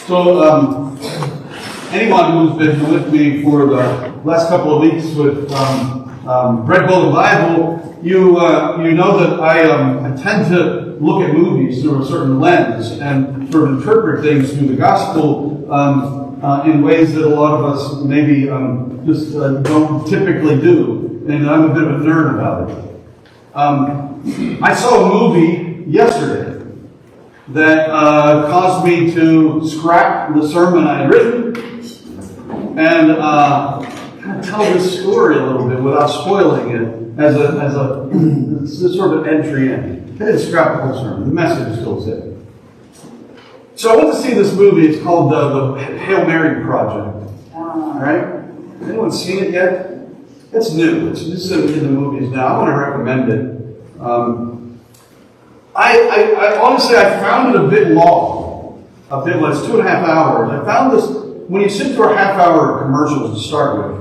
So, anyone who's been with me for the last couple of weeks with Bread, Bowl, and Bible, you know that I tend to look at movies through a certain lens and sort of interpret things through the gospel in ways that a lot of us maybe just don't typically do, and I'm a bit of a nerd about it. I saw a movie yesterday that caused me to scrap the sermon I had written and kind of tell this story a little bit without spoiling it as a sort of entry in. I didn't scrap the whole sermon. The message still is there. So I went to see this movie. It's called the Hail Mary Project. All right? Anyone seen it yet? It's new. It's in the movies now. I want to recommend it. I honestly, I found it a bit long. It's 2.5 hours. I found this, when you sit through a half-hour commercials to start with,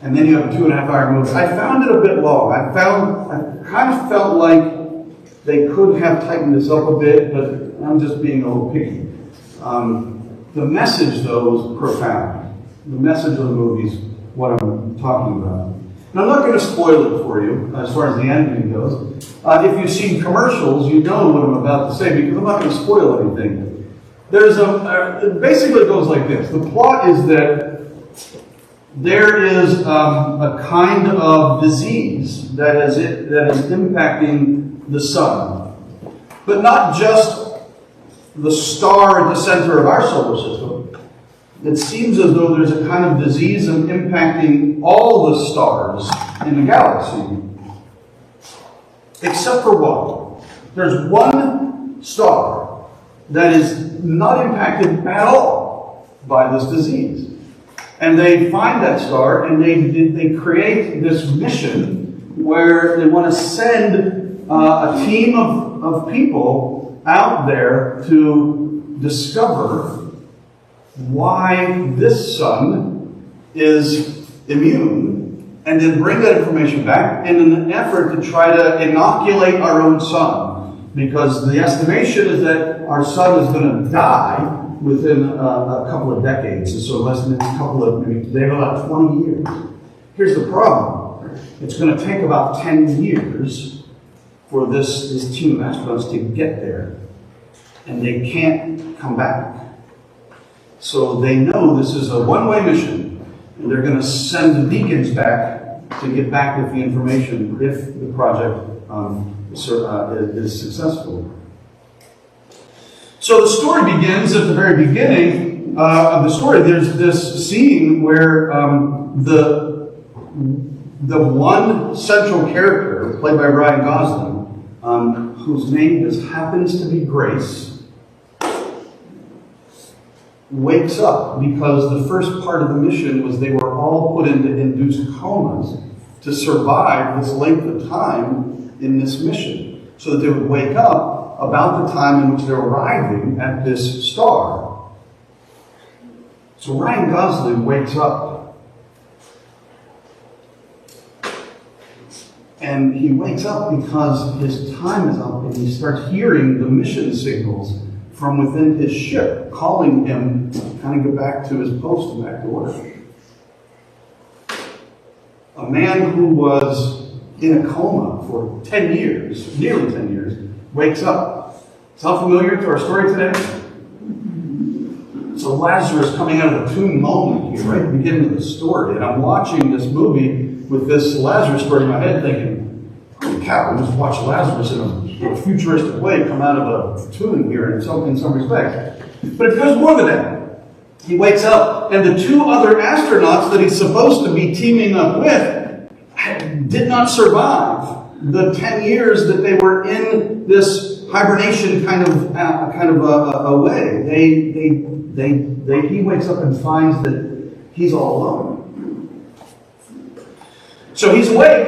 and then you have a 2.5-hour movie, I found it a bit long. I kind of felt like they could have tightened this up a bit, but I'm just being a little picky. The message, though, was profound. The message of the movie is what I'm talking about. And I'm not going to spoil it for you as far as the ending goes. If you've seen commercials, you know what I'm about to say because I'm not going to spoil anything. It basically goes like this. The plot is that there is a kind of disease that is impacting the sun. But not just the star at the center of our solar system. It seems as though there's a kind of disease impacting all the stars in the galaxy. Except for one. There's one star that is not impacted at all by this disease. And they find that star and they create this mission where they want to send a team of people out there to discover why this sun is immune, and then bring that information back in an effort to try to inoculate our own sun. Because the estimation is that our sun is going to die within a couple of decades, so less than a couple of, maybe they have about 20 years. Here's the problem. It's going to take about 10 years for this team of astronauts to get there. And they can't come back. So they know this is a one-way mission, and they're going to send the beacons back to get back with the information if the project is successful. So the story begins at the very beginning of the story. There's this scene where the one central character, played by Ryan Gosling, whose name just happens to be Grace, wakes up because the first part of the mission was they were all put into induced comas to survive this length of time in this mission, so that they would wake up about the time in which they're arriving at this star. So Ryan Gosling wakes up, and he wakes up because his time is up, and he starts hearing the mission signals from within his ship, calling him to kind of get back to his post and back to work. A man who was in a coma for 10 years, nearly 10 years, wakes up. Sound familiar to our story today? It's a Lazarus coming out of the tomb moment here, right at the beginning of the story. And I'm watching this movie with this Lazarus story in my head thinking, holy cow, we just watched Lazarus in a futuristic way come out of a tomb here in some respect. But it goes more than that. He wakes up, and the two other astronauts that he's supposed to be teaming up with did not survive the 10 years that they were in this hibernation kind of a way. He wakes up and finds that he's all alone. So he's awake,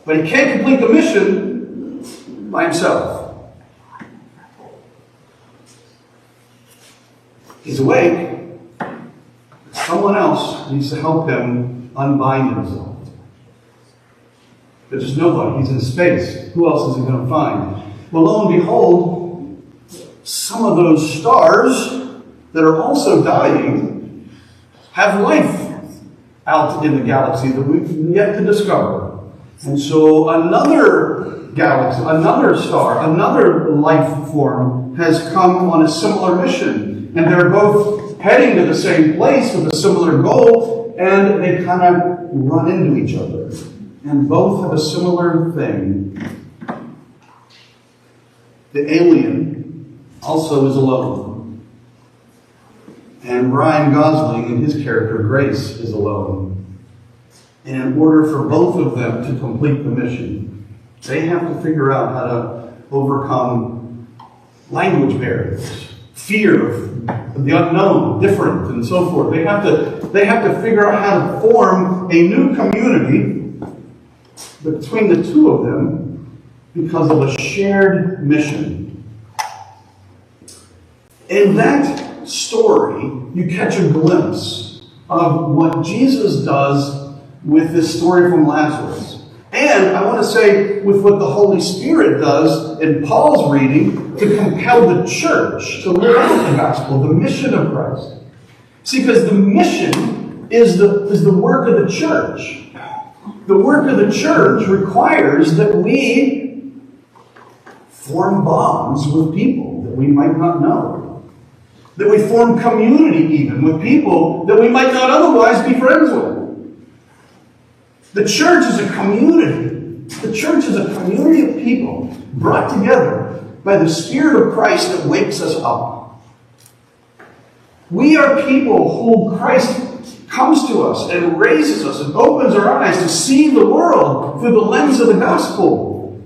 but he can't complete the mission by himself. He's awake. Someone else needs to help him unbind himself. But there's nobody. He's in space. Who else is he going to find? Well, lo and behold, some of those stars that are also dying have life out in the galaxy that we've yet to discover. And so another galaxy, another star, another life form has come on a similar mission. And they're both heading to the same place with a similar goal, and they kind of run into each other. And both have a similar thing. The alien also is alone. And Ryan Gosling and his character, Grace, is alone. And in order for both of them to complete the mission, they have to figure out how to overcome language barriers, fear of the unknown, different, and so forth. They have to figure out how to form a new community between the two of them because of a shared mission. In that story, you catch a glimpse of what Jesus does with this story from Lazarus. And I want to say with what the Holy Spirit does in Paul's reading to compel the church to live out the gospel, the mission of Christ. See, because the mission is the work of the church. The work of the church requires that we form bonds with people that we might not know. That we form community even with people that we might not otherwise be friends with. The church is a community. The church is a community of people brought together by the Spirit of Christ that wakes us up. We are people who Christ comes to us and raises us and opens our eyes to see the world through the lens of the gospel.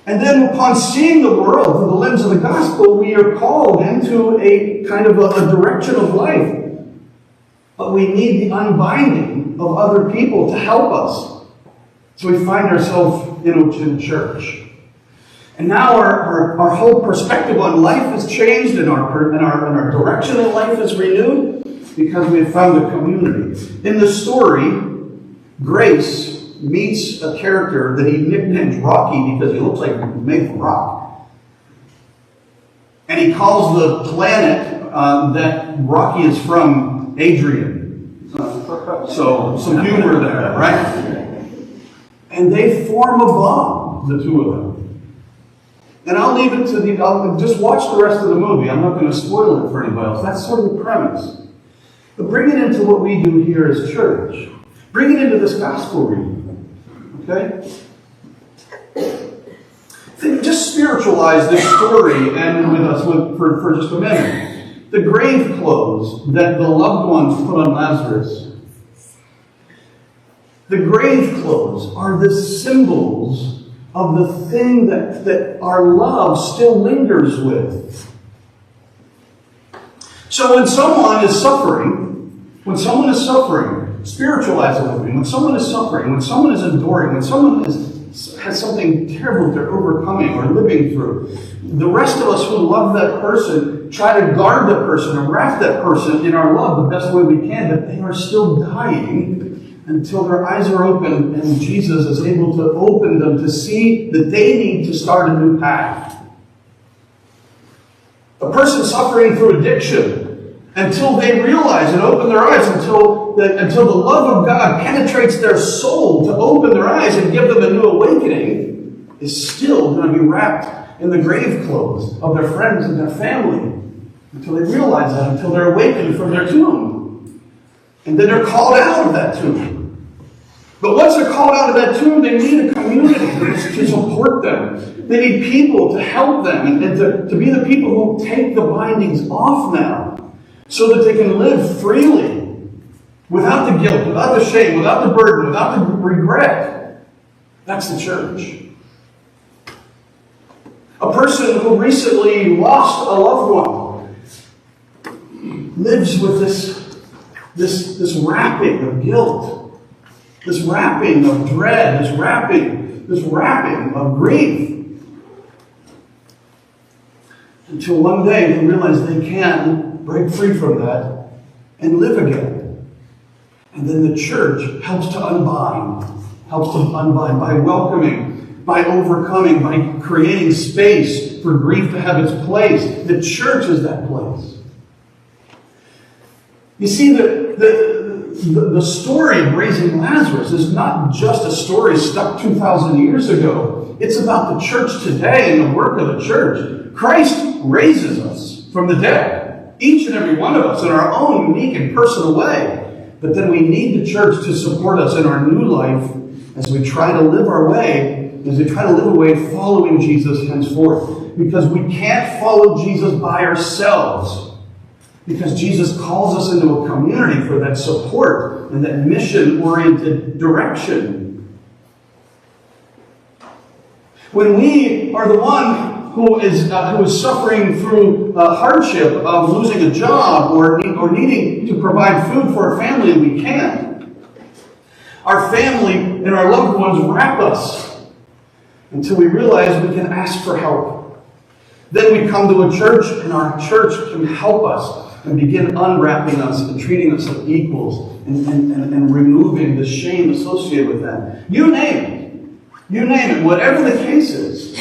And then upon seeing the world through the lens of the gospel, we are called into a kind of a direction of life. But we need the unbinding of other people to help us. So we find ourselves in church. And now our whole perspective on life has changed and our direction in life is renewed because we have found a community. In the story, Grace meets a character that he nicknames Rocky because he looks like he's made from rock. And he calls the planet that Rocky is from Adrian. So some humor there, right? And they form a bond, the two of them. And I'll leave it to I'll just watch the rest of the movie. I'm not going to spoil it for anybody else. That's sort of the premise. But bring it into what we do here as church. Bring it into this gospel reading. Okay? Just spiritualize this story and with us for just a minute. The grave clothes that the loved ones put on Lazarus. The grave clothes are the symbols of the thing that our love still lingers with. So when someone is suffering, spiritualize it with me. When someone is suffering, when someone is enduring, when someone has something terrible they're overcoming or living through, the rest of us who love that person try to guard that person and wrap that person in our love the best way we can, but they are still dying until their eyes are open and Jesus is able to open them to see that they need to start a new path. A person suffering through addiction, until they realize and open their eyes, until the love of God penetrates their soul to open their eyes and give them a new awakening, is still going to be wrapped in the grave clothes of their friends and their family. Until they realize that, until they're awakened from their tomb. And then they're called out of that tomb. But once they're called out of that tomb, they need a community to support them. They need people to help them and to be the people who take the bindings off now so that they can live freely without the guilt, without the shame, without the burden, without the regret. That's the church. A person who recently lost a loved one lives with this wrapping of guilt, this wrapping of dread, this wrapping of grief. Until one day they realize they can break free from that and live again. And then the church helps to unbind by welcoming, by overcoming, by creating space for grief to have its place. The church is that place. You see, the story of raising Lazarus is not just a story stuck 2,000 years ago. It's about the church today and the work of the church. Christ raises us from the dead, each and every one of us in our own unique and personal way. But then we need the church to support us in our new life as we try to live our way, as we try to live a way following Jesus henceforth. Because we can't follow Jesus by ourselves. Because Jesus calls us into a community for that support and that mission-oriented direction. When we are the one who is suffering through hardship of losing a job or needing to provide food for our family, and we can't, our family and our loved ones wrap us until we realize we can ask for help. Then we come to a church, and our church can help us and begin unwrapping us and treating us like equals and removing the shame associated with that. You name it. You name it. Whatever the case is.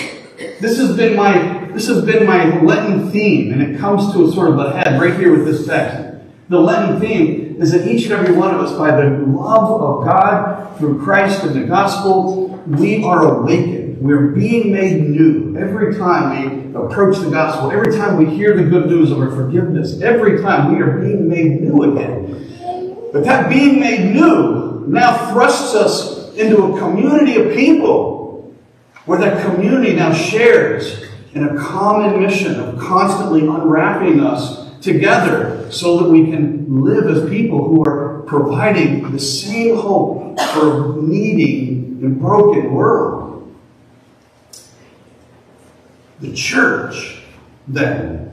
This has been my Lenten theme, and it comes to a sort of a head right here with this text. The Lenten theme is that each and every one of us, by the love of God through Christ and the gospel, we are awakened. We're being made new every time we approach the gospel, every time we hear the good news of our forgiveness, every time we are being made new again. But that being made new now thrusts us into a community of people where that community now shares in a common mission of constantly unwrapping us together so that we can live as people who are providing the same hope for a needing and broken world. The church, then,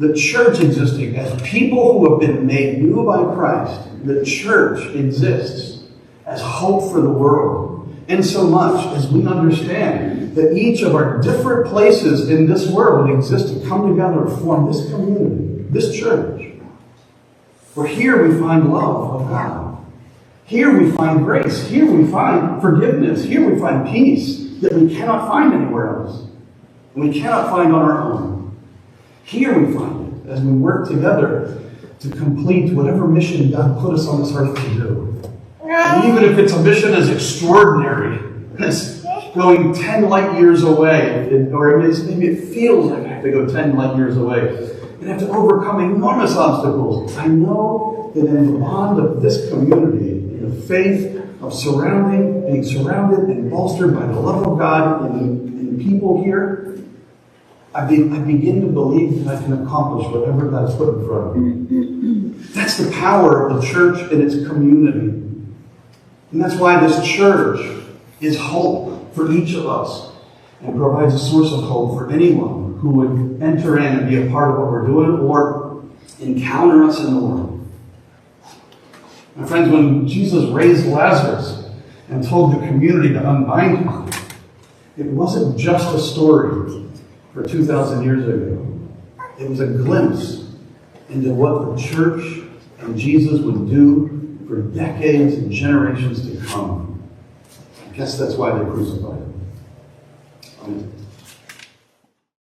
the church existing as people who have been made new by Christ, the church exists as hope for the world, insomuch as we understand that each of our different places in this world exist to come together and form this community, this church. For here we find love of God. Here we find grace. Here we find forgiveness. Here we find peace that we cannot find anywhere else. And we cannot find on our own. Here we find it as we work together to complete whatever mission God put us on this earth to do. And even if it's a mission as extraordinary as going 10 light years away, or maybe it feels like I have to go 10 light years away, and have to overcome enormous obstacles, I know that in the bond of this community, in the faith of being surrounded and bolstered by the love of God in people here, I begin to believe that I can accomplish whatever God has put in front of me. That's the power of the church and its community. And that's why this church is hope for each of us and provides a source of hope for anyone who would enter in and be a part of what we're doing or encounter us in the world. My friends, when Jesus raised Lazarus and told the community to unbind him, it wasn't just a story for 2,000 years ago. It was a glimpse into what the church and Jesus would do for decades and generations to come. I guess that's why they crucified him. Amen.